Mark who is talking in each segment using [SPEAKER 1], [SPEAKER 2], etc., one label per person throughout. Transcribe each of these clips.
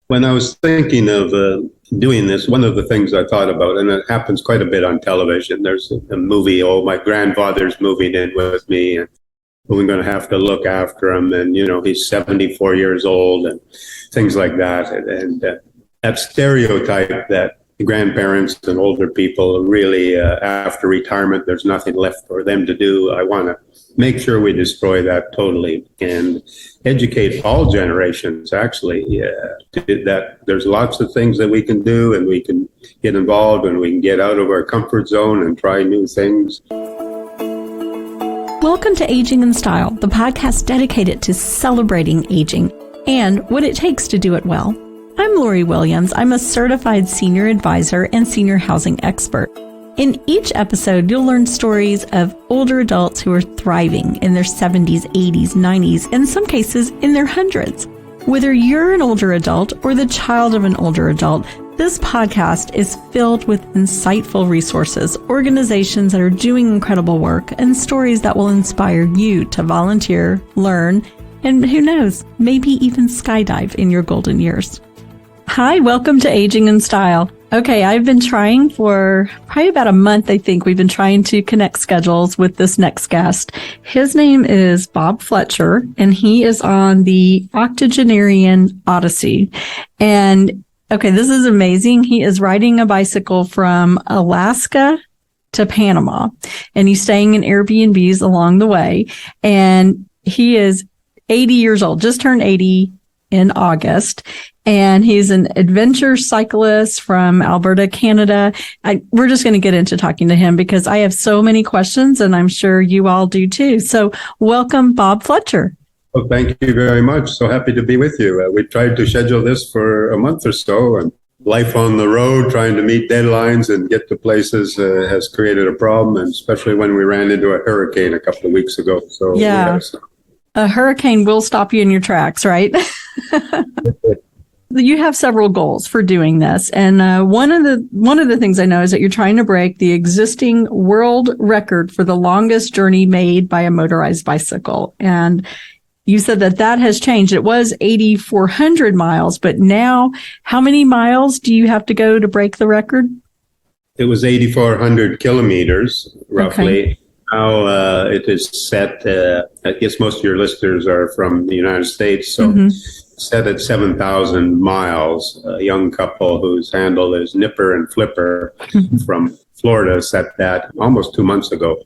[SPEAKER 1] When I was thinking of doing this, one of the things I thought about, and it happens quite a bit on television, there's a movie, oh, my grandfather's moving in with me, and we're going to have to look after him, and, he's 74 years old, and things like that. And that stereotype that grandparents and older people really, after retirement, there's nothing left for them to do. I want to make sure we destroy that totally and educate all generations, actually, that there's lots of things that we can do, and we can get involved, and we can get out of our comfort zone and try new things.
[SPEAKER 2] Welcome to Aging in Style, the podcast dedicated to celebrating aging and what it takes to do it well. I'm Lori Williams. I'm a certified senior advisor and senior housing expert. In each episode, you'll learn stories of older adults who are thriving in their 70s, 80s, 90s, and in some cases in their hundreds. Whether you're an older adult or the child of an older adult, this podcast is filled with insightful resources, organizations that are doing incredible work, and stories that will inspire you to volunteer, learn, and who knows, maybe even skydive in your golden years. Hi, welcome to Aging in Style. Okay, I've been trying for probably about a month, I think. We've been trying to connect schedules with this next guest. His name is Bob Fletcher, and he is on the Octogenarian Odyssey. And okay, this is amazing. He is riding a bicycle from Alaska to Panama, and he's staying in Airbnbs along the way. And he is 80 years old, just turned 80 in August. And he's an adventure cyclist from Alberta, Canada. We're just going to get into talking to him because I have so many questions, and I'm sure you all do too. So welcome, Bob Fletcher.
[SPEAKER 1] Well, thank you very much. So happy to be with you. We tried to schedule this for a month or so, and life on the road, trying to meet deadlines and get to places has created a problem, and especially when we ran into a hurricane a couple of weeks ago. So
[SPEAKER 2] yeah. A hurricane will stop you in your tracks, right? You have several goals for doing this, and one of the things I know is that you're trying to break the existing world record for the longest journey made by a motorized bicycle. And you said that has changed. It was 8,400 miles, but now how many miles do you have to go to break the record?
[SPEAKER 1] It was 8,400 kilometers, roughly. Okay. Now it is set, I guess most of your listeners are from the United States, so set at 7,000 miles. A young couple whose handle is Nipper and Flipper from Florida set that almost 2 months ago.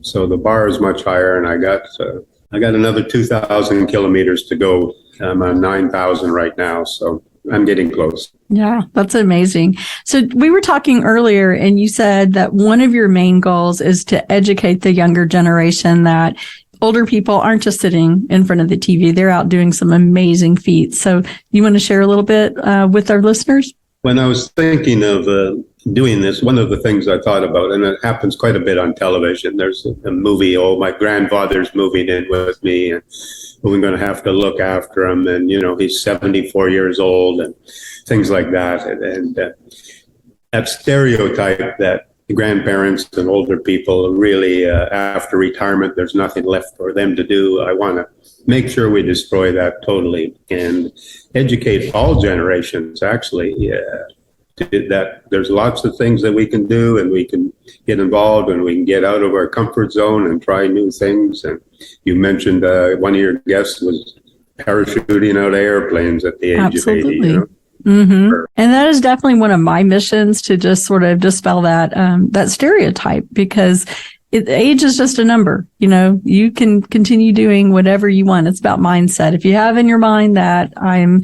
[SPEAKER 1] So the bar is much higher, and I got another 2,000 kilometers to go. I'm on 9,000 right now, so I'm getting close.
[SPEAKER 2] Yeah, that's amazing. So we were talking earlier, and you said that one of your main goals is to educate the younger generation that older people aren't just sitting in front of the TV. They're out doing some amazing feats. So you want to share a little bit with our listeners?
[SPEAKER 1] When I was thinking of doing this, one of the things I thought about, and it happens quite a bit on television, there's a movie, oh, my grandfather's moving in with me, and we're going to have to look after him, and, he's 74 years old, and things like that. And that stereotype that grandparents and older people really, after retirement, there's nothing left for them to do. I want to make sure we destroy that totally and educate all generations, actually, that there's lots of things that we can do, and we can get involved, and we can get out of our comfort zone and try new things. And you mentioned one of your guests was parachuting out of airplanes at the age
[SPEAKER 2] Absolutely.
[SPEAKER 1] of 80.
[SPEAKER 2] Mm-hmm. And that is definitely one of my missions, to just sort of dispel that stereotype, because age is just a number. You can continue doing whatever you want. It's about mindset. If you have in your mind that I'm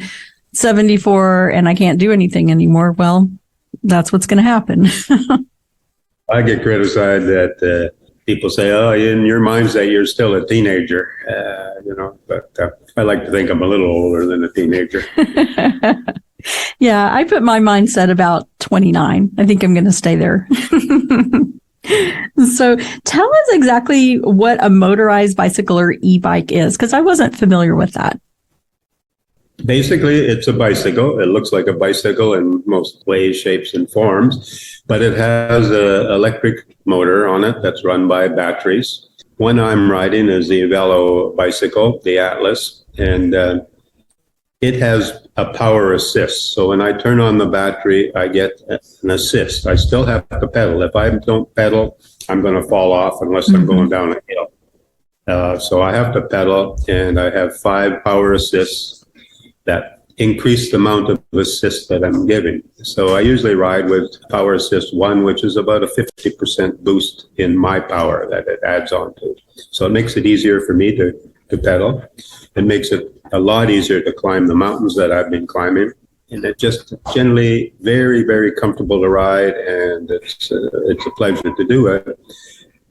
[SPEAKER 2] 74 and I can't do anything anymore, well, that's what's going to happen.
[SPEAKER 1] I get criticized that people say, oh, in your mindset, you're still a teenager, but I like to think I'm a little older than a teenager.
[SPEAKER 2] Yeah, I put my mindset about 29. I think I'm going to stay there. So tell us exactly what a motorized bicycle or e-bike is, because I wasn't familiar with that.
[SPEAKER 1] Basically, it's a bicycle. It looks like a bicycle in most ways, shapes, and forms, but it has an electric motor on it that's run by batteries. One I'm riding is the Velo bicycle, the Atlas, and It has a power assist. So when I turn on the battery, I get an assist. I still have to pedal. If I don't pedal, I'm going to fall off unless I'm going down a hill. So I have to pedal, and I have 5 power assists that increase the amount of assist that I'm giving. So I usually ride with power assist 1, which is about a 50% boost in my power that it adds on to. So it makes it easier for me to pedal. It makes it a lot easier to climb the mountains that I've been climbing. And it's just generally very, very comfortable to ride, and it's a pleasure to do it.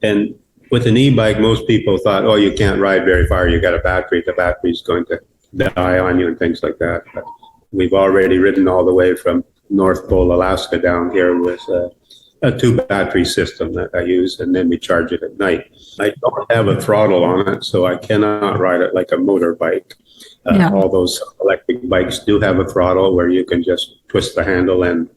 [SPEAKER 1] And with an e-bike, most people thought, oh, you can't ride very far. You got a battery. The battery's going to die on you and things like that. But we've already ridden all the way from North Pole, Alaska down here with a 2-battery system that I use, and then we charge it at night. I don't have a throttle on it, so I cannot ride it like a motorbike. All those electric bikes do have a throttle where you can just twist the handle and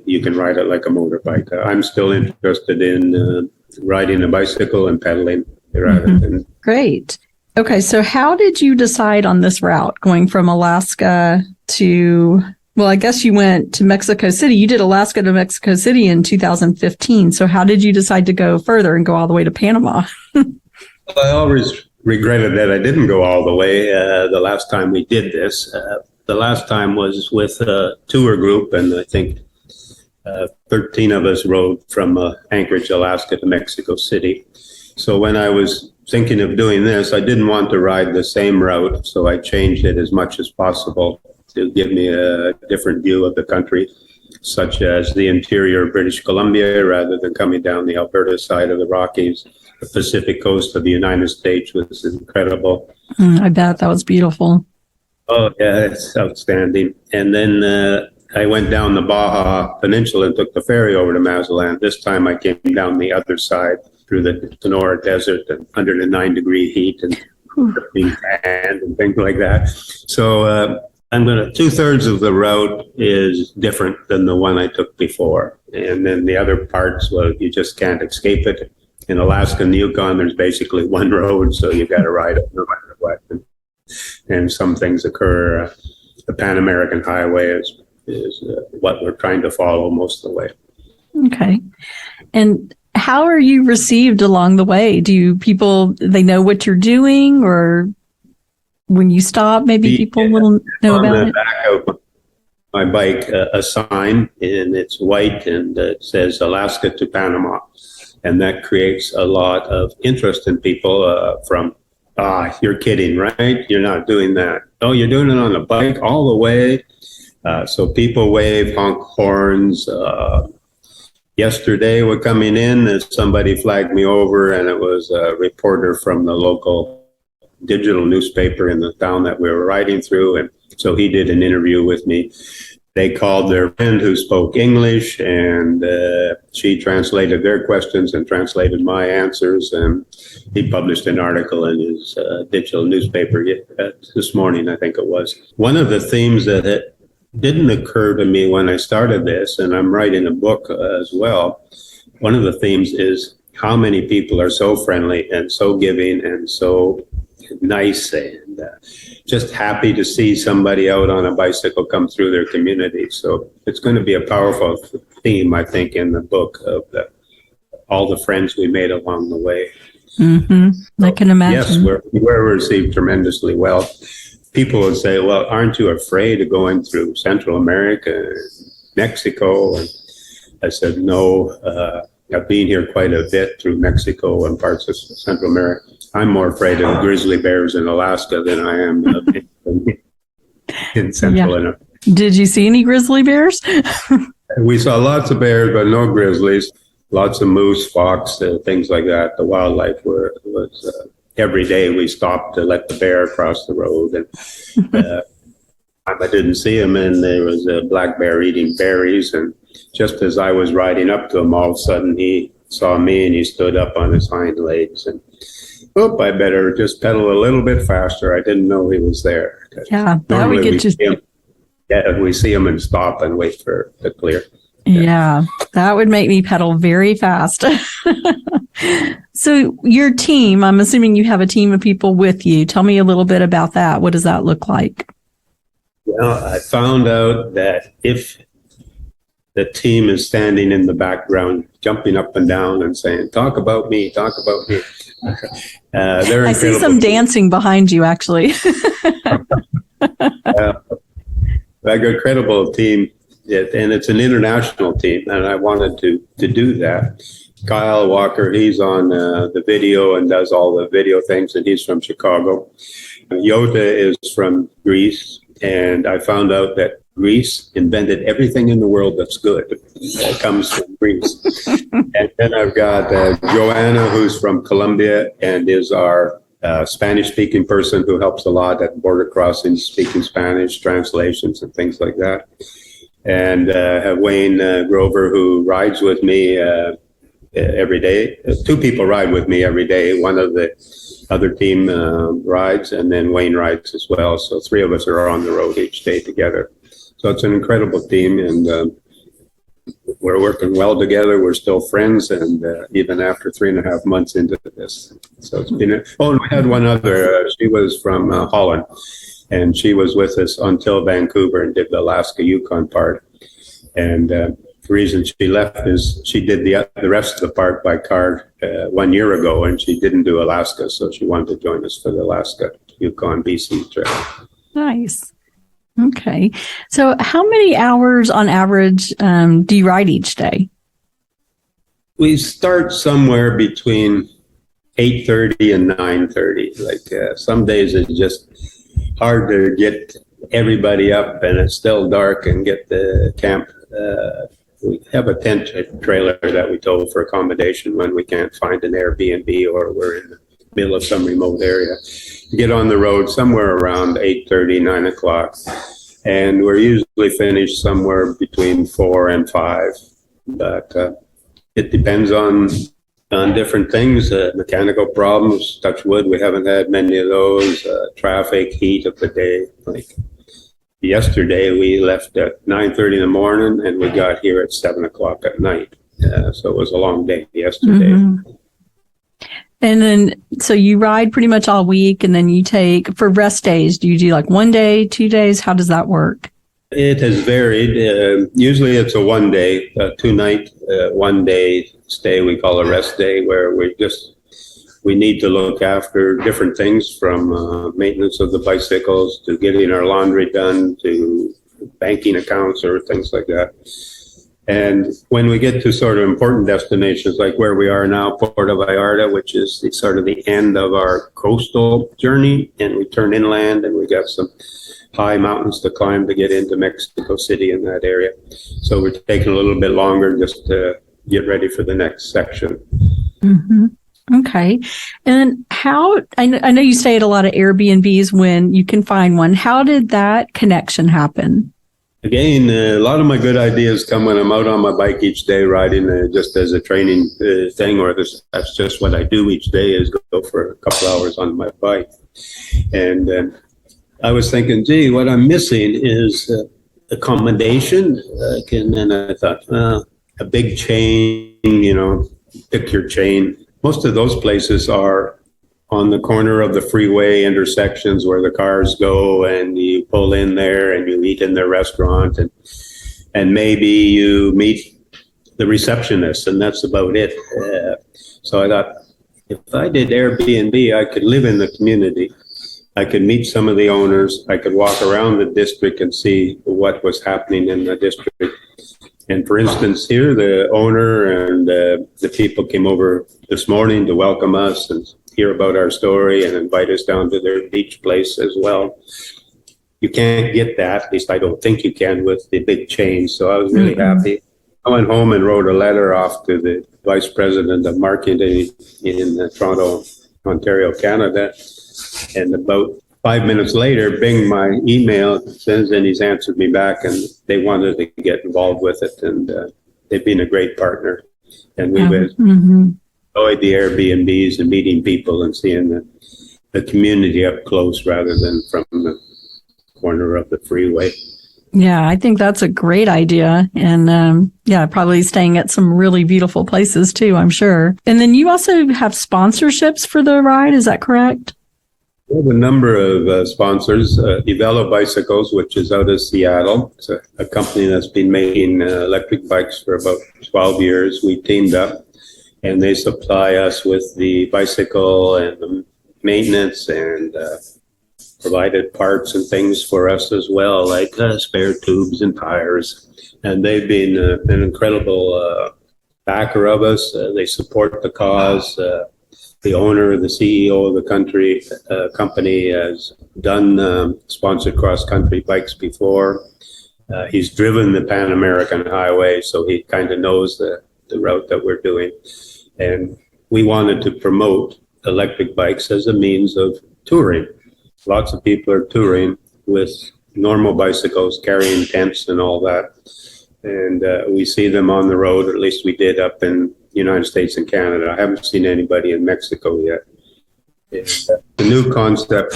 [SPEAKER 1] you can ride it like a motorbike. I'm still interested in riding a bicycle and pedaling rather than.
[SPEAKER 2] Great. Okay, so how did you decide on this route going from Alaska to, well, I guess you went to Mexico City. You did Alaska to Mexico City in 2015. So how did you decide to go further and go all the way to Panama?
[SPEAKER 1] I always regretted that I didn't go all the way the last time we did this. The last time was with a tour group, and I think 13 of us rode from Anchorage, Alaska to Mexico City. So when I was thinking of doing this, I didn't want to ride the same route, so I changed it as much as possible to give me a different view of the country, such as the interior of British Columbia rather than coming down the Alberta side of the Rockies. The Pacific coast of the United States was incredible.
[SPEAKER 2] I bet that was beautiful.
[SPEAKER 1] Oh, yeah, it's outstanding. And then I went down the Baja Peninsula and took the ferry over to Mazatlan. This time I came down the other side through the Sonora Desert and 109-degree heat and being tanned and things like that. So I'm going to 2/3 of the route is different than the one I took before. And then the other parts, well, you just can't escape it. In Alaska and the Yukon, there's basically one road, so you got to ride it no matter what. And some things occur. The Pan American Highway is what we're trying to follow most of the way.
[SPEAKER 2] Okay. And how are you received along the way? Do people, they know what you're doing, or when you stop, maybe people will know about it? On the back of my bike, a sign, and it's white, and it says Alaska to Panama. And that creates a lot of interest in people from, you're kidding, right? You're not doing that. Oh, you're doing it on a bike all the way. So people wave, honk horns. Yesterday, we're coming in, and somebody flagged me over, and it was a reporter from the local digital newspaper in the town that we were riding through. And so he did an interview with me. They called their friend who spoke English, and she translated their questions and translated my answers. And he published an article in his digital newspaper this morning, I think it was. One of the themes that didn't occur to me when I started this, and I'm writing a book as well, one of the themes is how many people are so friendly and so giving and so nice and just happy to see somebody out on a bicycle come through their community. So it's going to be a powerful theme, I think, in the book of all the friends we made along the way. I can imagine.
[SPEAKER 1] Yes, we're received tremendously well. People would say, well, aren't you afraid of going through Central America and Mexico? And I said, no, I've been here quite a bit through Mexico and parts of Central America. I'm more afraid of grizzly bears in Alaska than I am in Central America.
[SPEAKER 2] Did you see any grizzly bears?
[SPEAKER 1] We saw lots of bears, but no grizzlies. Lots of moose, fox, things like that. The wildlife was every day we stopped to let the bear cross the road. And I didn't see him, and there was a black bear eating berries. And just as I was riding up to him, all of a sudden he saw me and he stood up on his hind legs. And I better just pedal a little bit faster. I didn't know he was there.
[SPEAKER 2] Yeah, that would get you.
[SPEAKER 1] We see him and stop and wait for it to clear.
[SPEAKER 2] Yeah, that would make me pedal very fast. So your team, I'm assuming you have a team of people with you. Tell me a little bit about that. What does that look like?
[SPEAKER 1] Well, I found out that if the team is standing in the background, jumping up and down and saying, talk about me, talk about me. They're
[SPEAKER 2] I see some dancing behind you, actually.
[SPEAKER 1] Like a credible team, and it's an international team, and I wanted to do that. Kyle Walker, he's on the video and does all the video things, and he's from Chicago. Yota is from Greece, and I found out that Greece invented everything in the world that's good. That comes from Greece. And then I've got Joanna, who's from Colombia and is our Spanish-speaking person who helps a lot at border crossings, speaking Spanish, translations, and things like that. And have Wayne Grover, who rides with me every day. Two people ride with me every day. One of the other team rides, and then Wayne rides as well. So three of us are on the road each day together. So it's an incredible team, and we're working well together. We're still friends, and even after 3.5 months into this. So it's been, and we had one other, she was from Holland, and she was with us until Vancouver and did the Alaska Yukon part. And the reason she left is she did the rest of the part by car 1 year ago, and she didn't do Alaska, so she wanted to join us for the Alaska Yukon BC trip.
[SPEAKER 2] Nice. Okay. So how many hours on average do you ride each day?
[SPEAKER 1] We start somewhere between 8:30 and 9:30. Like some days it's just hard to get everybody up and it's still dark and get the camp. We have a tent trailer that we tow for accommodation when we can't find an Airbnb or we're in the middle of some remote area. Get on the road somewhere around 8:30, 9 o'clock. And we're usually finished somewhere between 4 and 5. But it depends on different things. Mechanical problems, touch wood, we haven't had many of those. Traffic, heat of the day. Like yesterday, we left at 9:30 in the morning and we got here at 7 o'clock at night. So it was a long day yesterday.
[SPEAKER 2] Mm-hmm. And then, so you ride pretty much all week, and then you take, for rest days, do you do like 1 day, 2 days? How does that work?
[SPEAKER 1] It has varied. Usually it's a 1 day, 2-night, 1 day stay, we call a rest day, where we need to look after different things from maintenance of the bicycles to getting our laundry done to banking accounts or things like that. And when we get to sort of important destinations like where we are now, Puerto Vallarta, which is sort of the end of our coastal journey, and we turn inland and we got some high mountains to climb to get into Mexico City in that area. So we're taking a little bit longer just to get ready for the next section.
[SPEAKER 2] Mm-hmm. Okay. And I know you stay at a lot of Airbnbs when you can find one. How did that connection happen?
[SPEAKER 1] Again, a lot of my good ideas come when I'm out on my bike each day, riding just as a training thing, or that's just what I do each day is go for a couple hours on my bike. And I was thinking, gee, what I'm missing is accommodation. And then I thought, a big chain, pick your chain. Most of those places are on the corner of the freeway intersections where the cars go, and you pull in there and you eat in their restaurant, and maybe you meet the receptionist, and that's about it. So I thought, if I did Airbnb, I could live in the community. I could meet some of the owners. I could walk around the district and see what was happening in the district. And for instance, here, the owner and the people came over this morning to welcome us and hear about our story and invite us down to their beach place as well. You can't get that, at least I don't think you can, with the big chain. So I was really happy. I went home and wrote a letter off to the vice president of marketing in Toronto, Ontario, Canada. And about 5 minutes later, bing, my email sends, and he's answered me back, and they wanted to get involved with it. And they've been a great partner. And we've enjoyed the Airbnbs and meeting people and seeing the community up close rather than from the corner of the freeway.
[SPEAKER 2] Yeah, I think that's a great idea. And probably staying at some really beautiful places too, I'm sure. And then you also have sponsorships for the ride. Is that correct?
[SPEAKER 1] We have a number of sponsors. Evelo Bicycles, which is out of Seattle. It's a company that's been making electric bikes for about 12 years. We teamed up, and they supply us with the bicycle and the maintenance and provided parts and things for us as well, like spare tubes and tires. And they've been an incredible backer of us. They support the cause. The owner, the CEO of the company has done sponsored cross-country bikes before. He's driven the Pan American Highway, so he kind of knows the route that we're doing. And we wanted to promote electric bikes as a means of touring. Lots of people are touring with normal bicycles, carrying tents and all that. And we see them on the road, or at least we did up in United States and Canada. I haven't seen anybody in Mexico yet. The new concept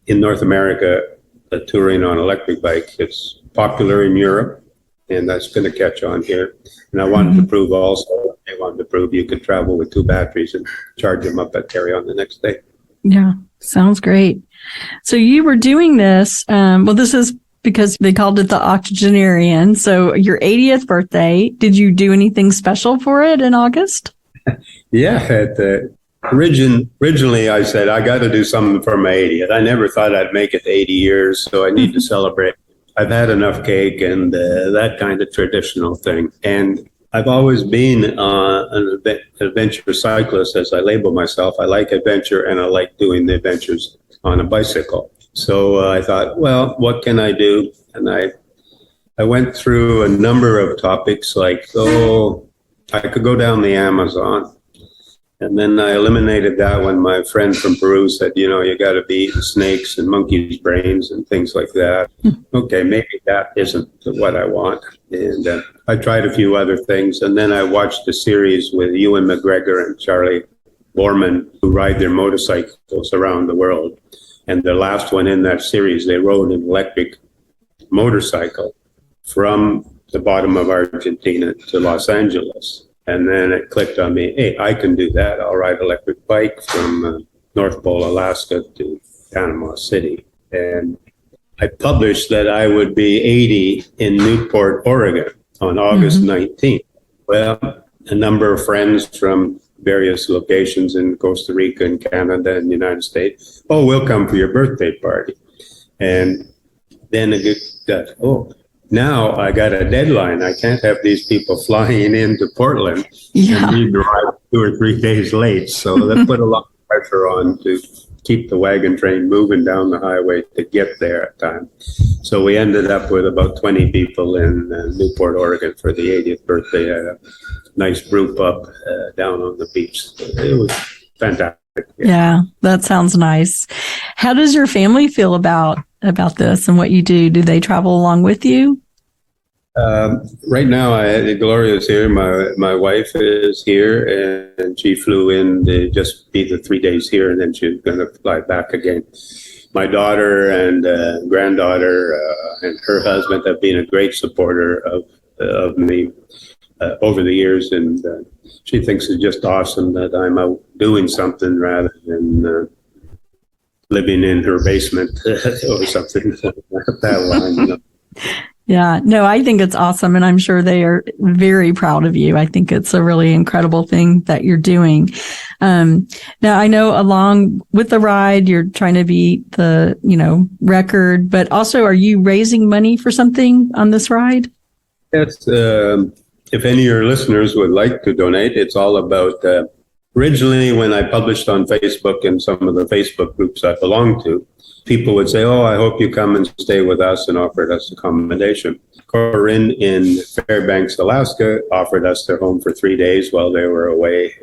[SPEAKER 1] in North America, touring on electric bike, it's popular in Europe, and that's going to catch on here. And I wanted to prove also, they wanted to prove you could travel with 2 batteries and charge them up at carry on the next day.
[SPEAKER 2] Yeah, sounds great. So you were doing this, this is because they called it the octogenarian. So your 80th birthday, did you do anything special for it in August?
[SPEAKER 1] Yeah, originally I said, I got to do something for my 80th. I never thought I'd make it 80 years, so I need to celebrate. I've had enough cake and that kind of traditional thing. And I've always been an adventure cyclist, as I label myself. I like adventure, and I like doing the adventures on a bicycle. So I thought, well, what can I do? And I went through a number of topics like, I could go down the Amazon. And then I eliminated that when my friend from Peru said, you got to be eating snakes and monkeys' brains and things like that. Okay, maybe that isn't what I want. And I tried a few other things. And then I watched a series with Ewan McGregor and Charlie Borman, who ride their motorcycles around the world. And the last one in that series, they rode an electric motorcycle from the bottom of Argentina to Los Angeles. And then it clicked on me, hey, I can do that. I'll ride electric bike from North Pole, Alaska to Panama City. And I published that I would be 80 in Newport, Oregon on August 19th. Well, a number of friends from various locations in Costa Rica and Canada and the United States. Oh, we'll come for your birthday party. And then it got, now I got a deadline. I can't have these people flying into Portland and we drive 2 or 3 days late. So that put a lot of pressure on to keep the wagon train moving down the highway to get there at time. So we ended up with about 20 people in Newport, Oregon for the 80th birthday. A nice brew pub down on the beach. It was fantastic.
[SPEAKER 2] Yeah, that sounds nice. How does your family feel about this and what you do? Do they travel along with you?
[SPEAKER 1] Right now, Gloria's here. My wife is here, and she flew in to just be the 3 days here, and then she's going to fly back again. My daughter and granddaughter and her husband have been a great supporter of me over the years, and she thinks it's just awesome that I'm out doing something rather than living in her basement or something that line.
[SPEAKER 2] Yeah, no, I think it's awesome, and I'm sure they are very proud of you. I think it's a really incredible thing that you're doing. Now, I know along with the ride, you're trying to beat the, record, but also, are you raising money for something on this ride?
[SPEAKER 1] Yes. If any of your listeners would like to donate, it's all about, originally when I published on Facebook and some of the Facebook groups I belong to, people would say, I hope you come and stay with us, and offered us accommodation. Corinne in Fairbanks, Alaska, offered us their home for 3 days while they were away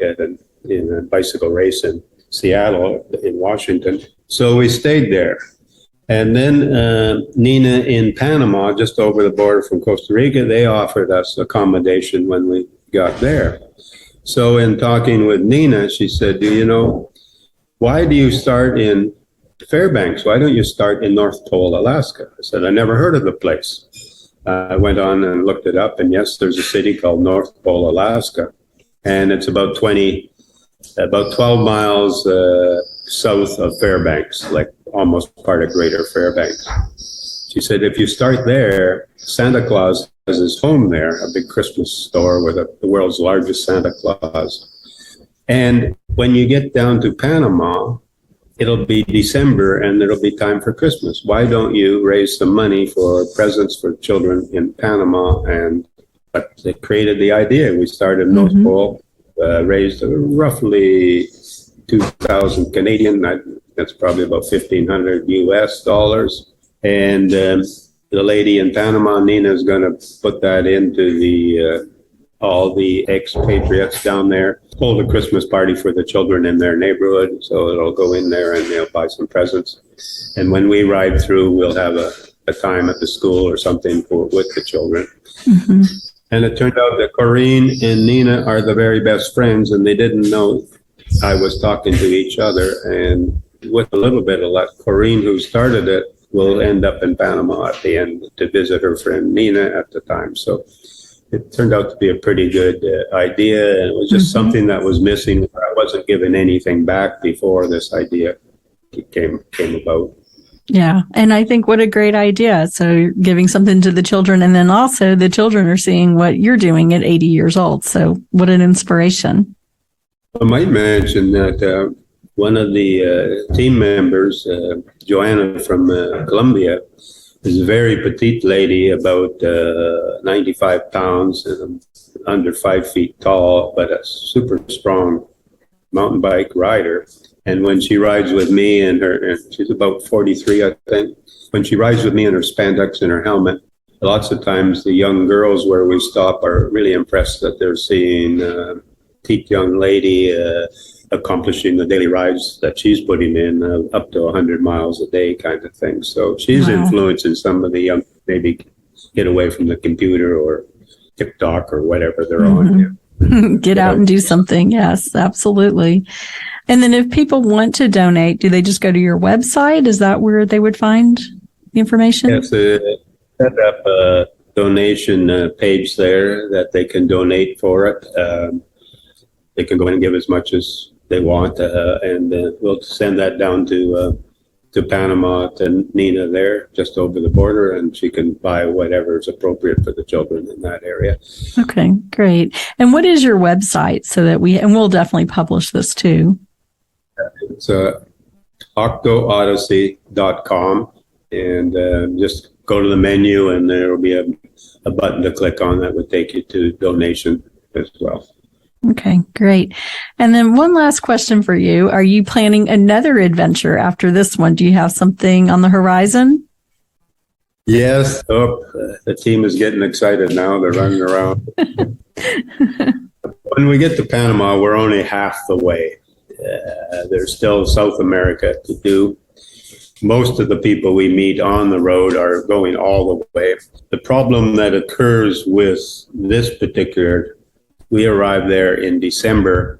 [SPEAKER 1] in a bicycle race in Seattle, in Washington. So we stayed there. And then Nina in Panama, just over the border from Costa Rica, they offered us accommodation when we got there. So in talking with Nina, she said, why do you start in Fairbanks? Why don't you start in North Pole, Alaska? I said, I never heard of the place. I went on and looked it up, and yes, there's a city called North Pole, Alaska, and it's about 20 about 12 miles south of Fairbanks, like almost part of Greater Fairbanks. She said, if you start there, Santa Claus has his home there, a big Christmas store with the world's largest Santa Claus. And when you get down to Panama, it'll be December and it'll be time for Christmas. Why don't you raise some money for presents for children in Panama? And they created the idea. We started North Pole, raised roughly 2,000 Canadian. That's probably about 1,500 US dollars. And the lady in Panama, Nina, is going to put that into the all the expatriates down there, hold a Christmas party for the children in their neighborhood. So it'll go in there and they'll buy some presents. And when we ride through, we'll have a time at the school or something with the children. And it turned out that Corinne and Nina are the very best friends, and they didn't know I was talking to each other. And with a little bit of luck, Corinne, who started it, will end up in Panama at the end to visit her friend Nina at the time. So it turned out to be a pretty good idea, and it was just something that was missing. I wasn't given anything back before this idea came about.
[SPEAKER 2] Yeah, and I think what a great idea. So you're giving something to the children, and then also the children are seeing what you're doing at 80 years old. So what an inspiration.
[SPEAKER 1] I might mention that one of the team members, Joanna from Colombia, is a very petite lady, about 95 pounds and under 5 feet tall, but a super strong mountain bike rider. And when she rides with me and she's about 43, I think, when she rides with me in her spandex and her helmet, lots of times the young girls where we stop are really impressed that they're seeing a petite young lady accomplishing the daily rides that she's putting in, up to 100 miles a day kind of thing. So she's influencing some of the young, maybe get away from the computer or TikTok or whatever they're on. Yeah.
[SPEAKER 2] Get out and do something. Yes, absolutely. And then if people want to donate, do they just go to your website? Is that where they would find the information?
[SPEAKER 1] Yes, set up a donation page there that they can donate for it. They can go in and give as much as they want, and we'll send that down to Panama to Nina there, just over the border, and she can buy whatever is appropriate for the children in that area.
[SPEAKER 2] Okay, great. And what is your website so that we'll definitely publish this too?
[SPEAKER 1] It's octoodyssey.com, and just go to the menu and there will be a button to click on that would take you to donation as well.
[SPEAKER 2] Okay, great. And then one last question for you. Are you planning another adventure after this one? Do you have something on the horizon?
[SPEAKER 1] Yes. The team is getting excited now. They're running around. When we get to Panama, we're only half the way. There's still South America to do. Most of the people we meet on the road are going all the way. The problem that occurs with this particular, we arrived there in December,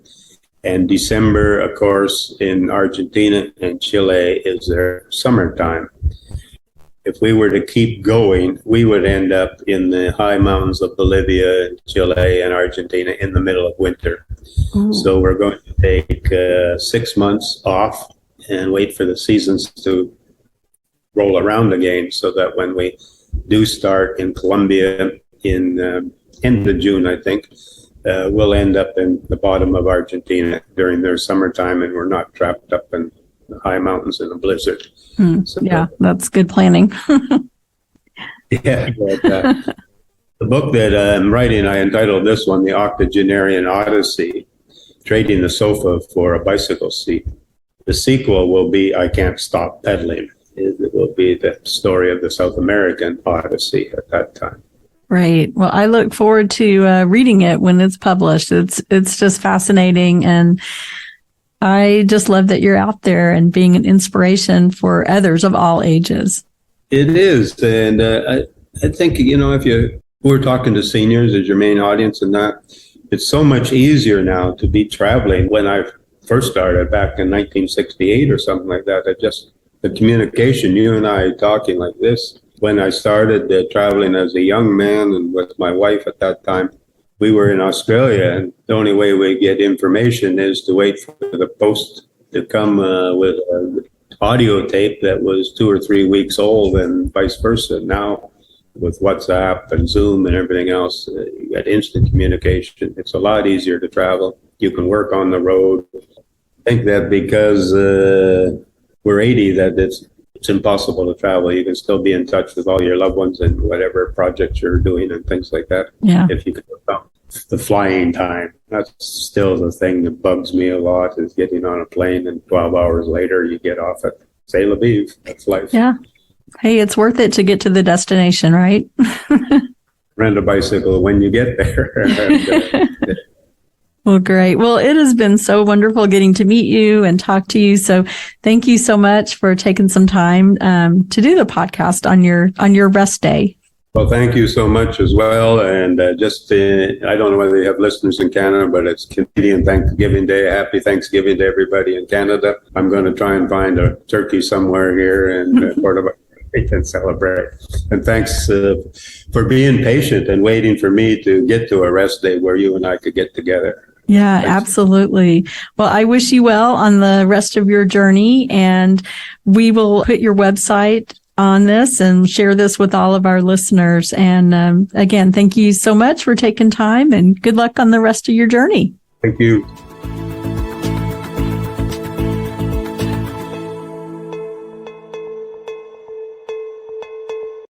[SPEAKER 1] and December, of course, in Argentina and Chile is their summertime. If we were to keep going, we would end up in the high mountains of Bolivia, Chile, and Argentina in the middle of winter. Ooh. So we're going to take 6 months off and wait for the seasons to roll around again, so that when we do start in Colombia in end of June, I think, we'll end up in the bottom of Argentina during their summertime, and we're not trapped up in the high mountains in a blizzard.
[SPEAKER 2] So, yeah, that's good planning.
[SPEAKER 1] Yeah. But, the book that I'm writing, I entitled this one, The Octogenarian Odyssey, Trading the Sofa for a Bicycle Seat. The sequel will be I Can't Stop Pedaling. It will be the story of the South American Odyssey at that time.
[SPEAKER 2] Right. Well, I look forward to reading it when it's published. It's just fascinating, and I just love that you're out there and being an inspiration for others of all ages. It
[SPEAKER 1] is, and I think, if we're talking to seniors as your main audience, and that it's so much easier now to be traveling. When I first started back in 1968 or something like that, the communication, you and I talking like this. When I started traveling as a young man and with my wife at that time, we were in Australia, and the only way we get information is to wait for the post to come with an audio tape that was 2 or 3 weeks old, and vice versa. Now, with WhatsApp and Zoom and everything else, you got instant communication. It's a lot easier to travel. You can work on the road. I think that because we're 80, that it's impossible to travel. You can still be in touch with all your loved ones and whatever projects you're doing and things like that.
[SPEAKER 2] Yeah.
[SPEAKER 1] If you could stop the flying time, that's still the thing that bugs me a lot, is getting on a plane and 12 hours later you get off at Say La Vive. That's life.
[SPEAKER 2] Yeah. Hey, it's worth it to get to the destination, right?
[SPEAKER 1] Rent a bicycle when you get there.
[SPEAKER 2] Well, great. Well, it has been so wonderful getting to meet you and talk to you. So thank you so much for taking some time to do the podcast on your rest day.
[SPEAKER 1] Well, thank you so much as well. And I don't know whether you have listeners in Canada, but it's Canadian Thanksgiving Day. Happy Thanksgiving to everybody in Canada. I'm going to try and find a turkey somewhere here in Portobello and celebrate. And thanks for being patient and waiting for me to get to a rest day where you and I could get together.
[SPEAKER 2] Yeah, absolutely. Well, I wish you well on the rest of your journey, and we will put your website on this and share this with all of our listeners. And again, thank you so much for taking time, and good luck on the rest of your journey.
[SPEAKER 1] Thank you.